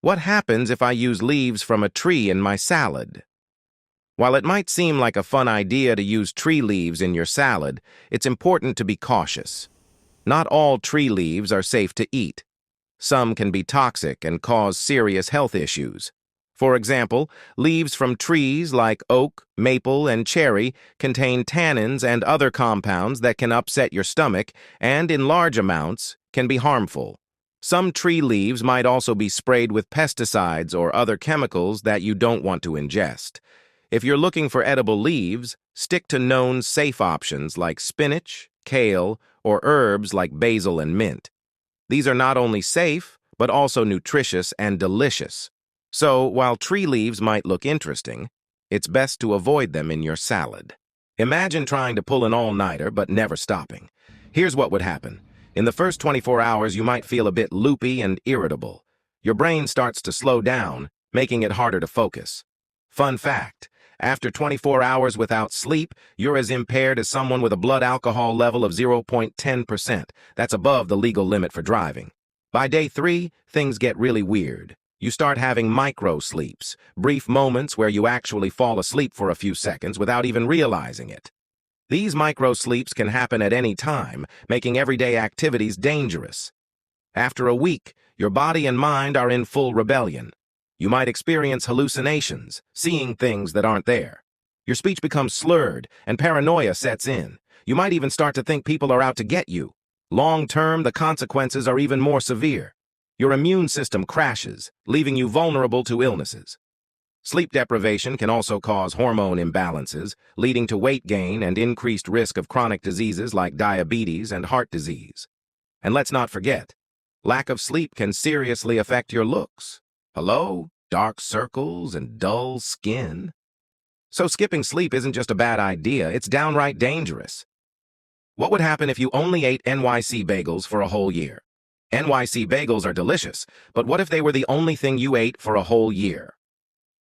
What happens if I use leaves from a tree in my salad? While it might seem like a fun idea to use tree leaves in your salad, it's important to be cautious. Not all tree leaves are safe to eat. Some can be toxic and cause serious health issues. For example, leaves from trees like oak, maple, and cherry contain tannins and other compounds that can upset your stomach and, in large amounts, can be harmful. Some tree leaves might also be sprayed with pesticides or other chemicals that you don't want to ingest. If you're looking for edible leaves, stick to known safe options like spinach, kale, or herbs like basil and mint. These are not only safe, but also nutritious and delicious. So, while tree leaves might look interesting, it's best to avoid them in your salad. Imagine trying to pull an all-nighter but never stopping. Here's what would happen. In the first 24 hours, you might feel a bit loopy and irritable. Your brain starts to slow down, making it harder to focus. Fun fact, after 24 hours without sleep, you're as impaired as someone with a blood alcohol level of 0.10%. That's above the legal limit for driving. By day 3, things get really weird. You start having micro-sleeps, brief moments where you actually fall asleep for a few seconds without even realizing it. These micro-sleeps can happen at any time, making everyday activities dangerous. After a week, your body and mind are in full rebellion. You might experience hallucinations, seeing things that aren't there. Your speech becomes slurred, and paranoia sets in. You might even start to think people are out to get you. Long-term, the consequences are even more severe. Your immune system crashes, leaving you vulnerable to illnesses. Sleep deprivation can also cause hormone imbalances, leading to weight gain and increased risk of chronic diseases like diabetes and heart disease. And let's not forget, lack of sleep can seriously affect your looks. Hello? Dark circles and dull skin. So skipping sleep isn't just a bad idea, it's downright dangerous. What would happen if you only ate NYC bagels for a whole year? NYC bagels are delicious, but what if they were the only thing you ate for a whole year?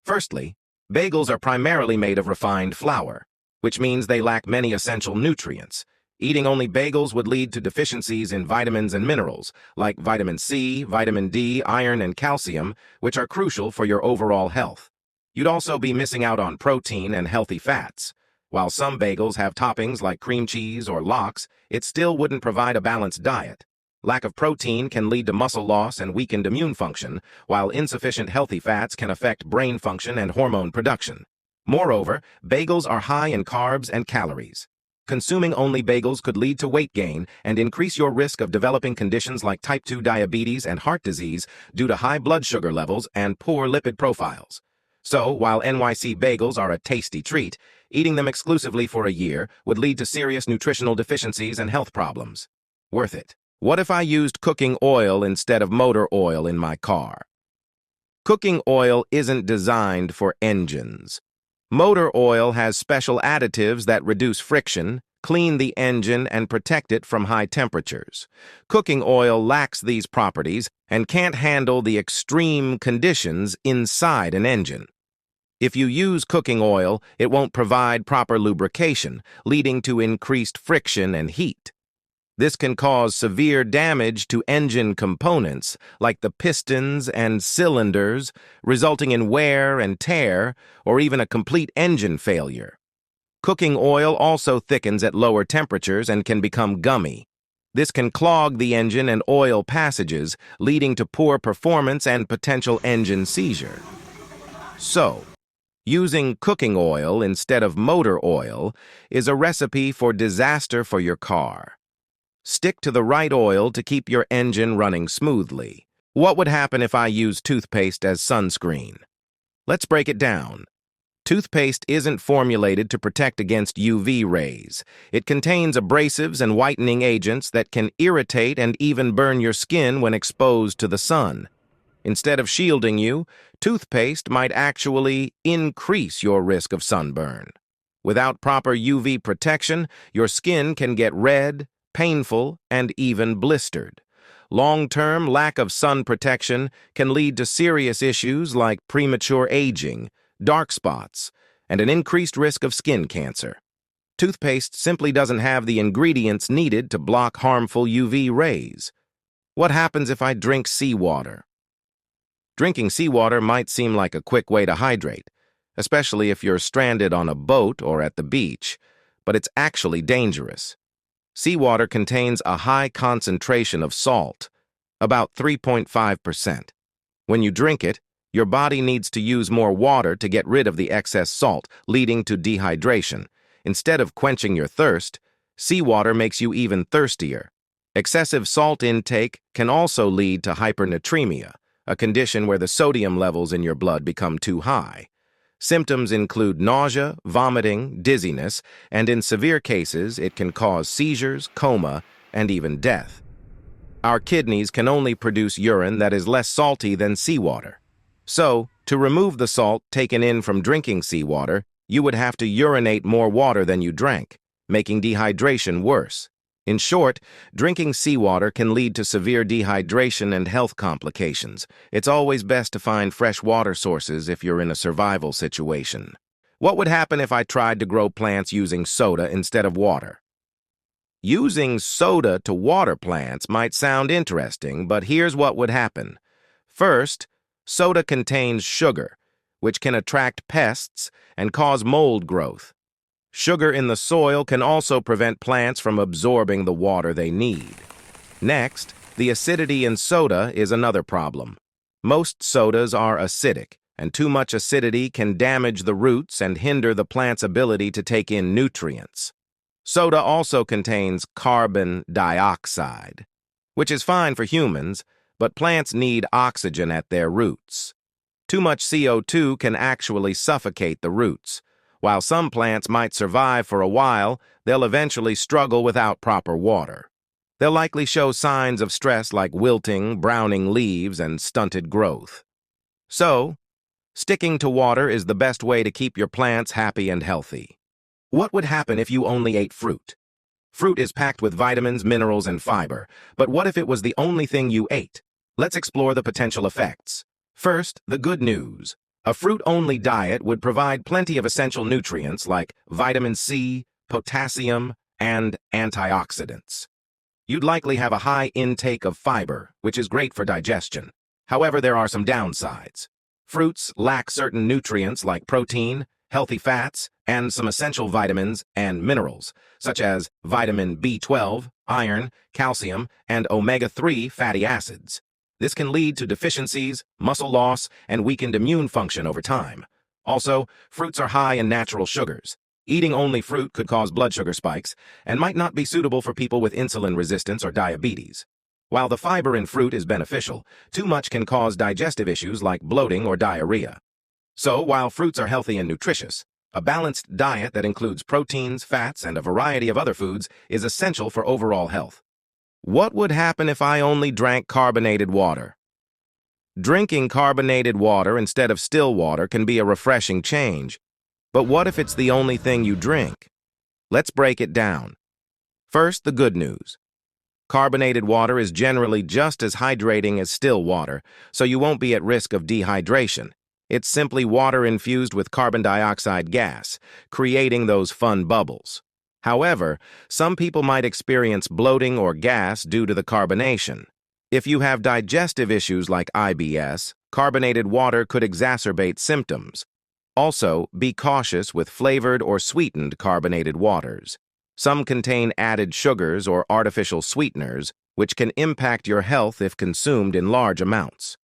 Firstly, bagels are primarily made of refined flour, which means they lack many essential nutrients. Eating only bagels would lead to deficiencies in vitamins and minerals, like vitamin C, vitamin D, iron, and calcium, which are crucial for your overall health. You'd also be missing out on protein and healthy fats. While some bagels have toppings like cream cheese or lox, it still wouldn't provide a balanced diet. Lack of protein can lead to muscle loss and weakened immune function, while insufficient healthy fats can affect brain function and hormone production. Moreover, bagels are high in carbs and calories. Consuming only bagels could lead to weight gain and increase your risk of developing conditions like type 2 diabetes and heart disease due to high blood sugar levels and poor lipid profiles. So, while NYC bagels are a tasty treat, eating them exclusively for a year would lead to serious nutritional deficiencies and health problems. Worth it. What if I used cooking oil instead of motor oil in my car? Cooking oil isn't designed for engines. Motor oil has special additives that reduce friction, clean the engine, and protect it from high temperatures. Cooking oil lacks these properties and can't handle the extreme conditions inside an engine. If you use cooking oil, it won't provide proper lubrication, leading to increased friction and heat. This can cause severe damage to engine components, like the pistons and cylinders, resulting in wear and tear, or even a complete engine failure. Cooking oil also thickens at lower temperatures and can become gummy. This can clog the engine and oil passages, leading to poor performance and potential engine seizure. So, using cooking oil instead of motor oil is a recipe for disaster for your car. Stick to the right oil to keep your engine running smoothly. What would happen if I used toothpaste as sunscreen? Let's break it down. Toothpaste isn't formulated to protect against UV rays. It contains abrasives and whitening agents that can irritate and even burn your skin when exposed to the sun. Instead of shielding you, toothpaste might actually increase your risk of sunburn. Without proper UV protection, your skin can get red, painful, and even blistered. Long-term lack of sun protection can lead to serious issues like premature aging, dark spots, and an increased risk of skin cancer. Toothpaste simply doesn't have the ingredients needed to block harmful UV rays. What happens if I drink seawater? Drinking seawater might seem like a quick way to hydrate, especially if you're stranded on a boat or at the beach, but it's actually dangerous. Seawater contains a high concentration of salt, about 3.5%. When you drink it, your body needs to use more water to get rid of the excess salt, leading to dehydration. Instead of quenching your thirst, seawater makes you even thirstier. Excessive salt intake can also lead to hypernatremia, a condition where the sodium levels in your blood become too high. Symptoms include nausea, vomiting, dizziness, and in severe cases, it can cause seizures, coma, and even death. Our kidneys can only produce urine that is less salty than seawater. So, to remove the salt taken in from drinking seawater, you would have to urinate more water than you drank, making dehydration worse. In short, drinking seawater can lead to severe dehydration and health complications. It's always best to find fresh water sources if you're in a survival situation. What would happen if I tried to grow plants using soda instead of water? Using soda to water plants might sound interesting, but here's what would happen. First, soda contains sugar, which can attract pests and cause mold growth. Sugar in the soil can also prevent plants from absorbing the water they need. Next, the acidity in soda is another problem. Most sodas are acidic, and too much acidity can damage the roots and hinder the plant's ability to take in nutrients. Soda also contains carbon dioxide, which is fine for humans, but plants need oxygen at their roots. Too much CO2 can actually suffocate the roots. While some plants might survive for a while, they'll eventually struggle without proper water. They'll likely show signs of stress like wilting, browning leaves, and stunted growth. So, sticking to water is the best way to keep your plants happy and healthy. What would happen if you only ate fruit? Fruit is packed with vitamins, minerals, and fiber, but what if it was the only thing you ate? Let's explore the potential effects. First, the good news. A fruit-only diet would provide plenty of essential nutrients like vitamin C, potassium, and antioxidants. You'd likely have a high intake of fiber, which is great for digestion. However, there are some downsides. Fruits lack certain nutrients like protein, healthy fats, and some essential vitamins and minerals, such as vitamin B12, iron, calcium, and omega-3 fatty acids. This can lead to deficiencies, muscle loss, and weakened immune function over time. Also, fruits are high in natural sugars. Eating only fruit could cause blood sugar spikes and might not be suitable for people with insulin resistance or diabetes. While the fiber in fruit is beneficial, too much can cause digestive issues like bloating or diarrhea. So, while fruits are healthy and nutritious, a balanced diet that includes proteins, fats, and a variety of other foods is essential for overall health. What would happen if I only drank carbonated water? Drinking carbonated water instead of still water can be a refreshing change. But what if it's the only thing you drink? Let's break it down. First, the good news. Carbonated water is generally just as hydrating as still water, so you won't be at risk of dehydration. It's simply water infused with carbon dioxide gas, creating those fun bubbles. However, some people might experience bloating or gas due to the carbonation. If you have digestive issues like IBS, carbonated water could exacerbate symptoms. Also, be cautious with flavored or sweetened carbonated waters. Some contain added sugars or artificial sweeteners, which can impact your health if consumed in large amounts.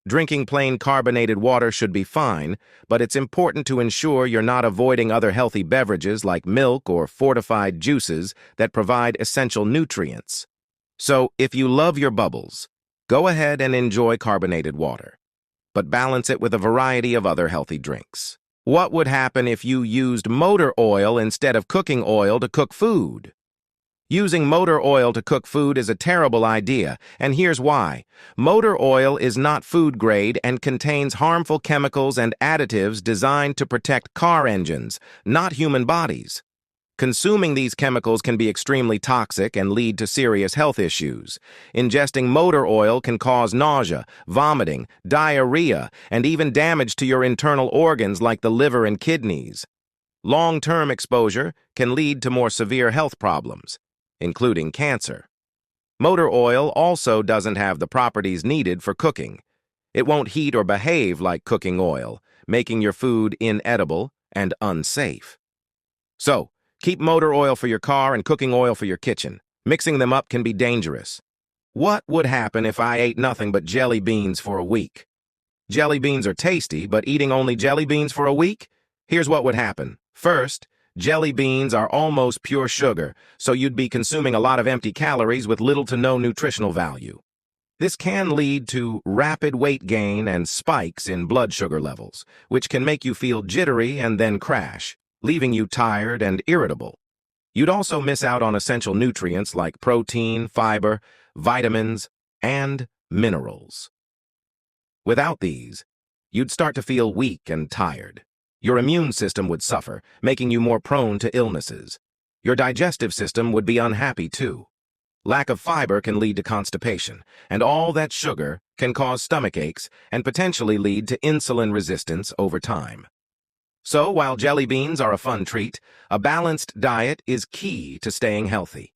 Drinking plain carbonated water should be fine, but it's important to ensure you're not avoiding other healthy beverages like milk or fortified juices that provide essential nutrients. So, if you love your bubbles, go ahead and enjoy carbonated water, but balance it with a variety of other healthy drinks. What would happen if you used motor oil instead of cooking oil to cook food? Using motor oil to cook food is a terrible idea, and here's why. Motor oil is not food grade and contains harmful chemicals and additives designed to protect car engines, not human bodies. Consuming these chemicals can be extremely toxic and lead to serious health issues. Ingesting motor oil can cause nausea, vomiting, diarrhea, and even damage to your internal organs like the liver and kidneys. Long-term exposure can lead to more severe health problems, including cancer. Motor oil also doesn't have the properties needed for cooking. It won't heat or behave like cooking oil, making your food inedible and unsafe. So, keep motor oil for your car and cooking oil for your kitchen. Mixing them up can be dangerous. What would happen if I ate nothing but jelly beans for a week? Jelly beans are tasty, but eating only jelly beans for a week? Here's what would happen. First, jelly beans are almost pure sugar, so you'd be consuming a lot of empty calories with little to no nutritional value. This can lead to rapid weight gain and spikes in blood sugar levels, which can make you feel jittery and then crash, leaving you tired and irritable. You'd also miss out on essential nutrients like protein, fiber, vitamins, and minerals. Without these, you'd start to feel weak and tired. Your immune system would suffer, making you more prone to illnesses. Your digestive system would be unhappy too. Lack of fiber can lead to constipation, and all that sugar can cause stomach aches and potentially lead to insulin resistance over time. So, while jelly beans are a fun treat, a balanced diet is key to staying healthy.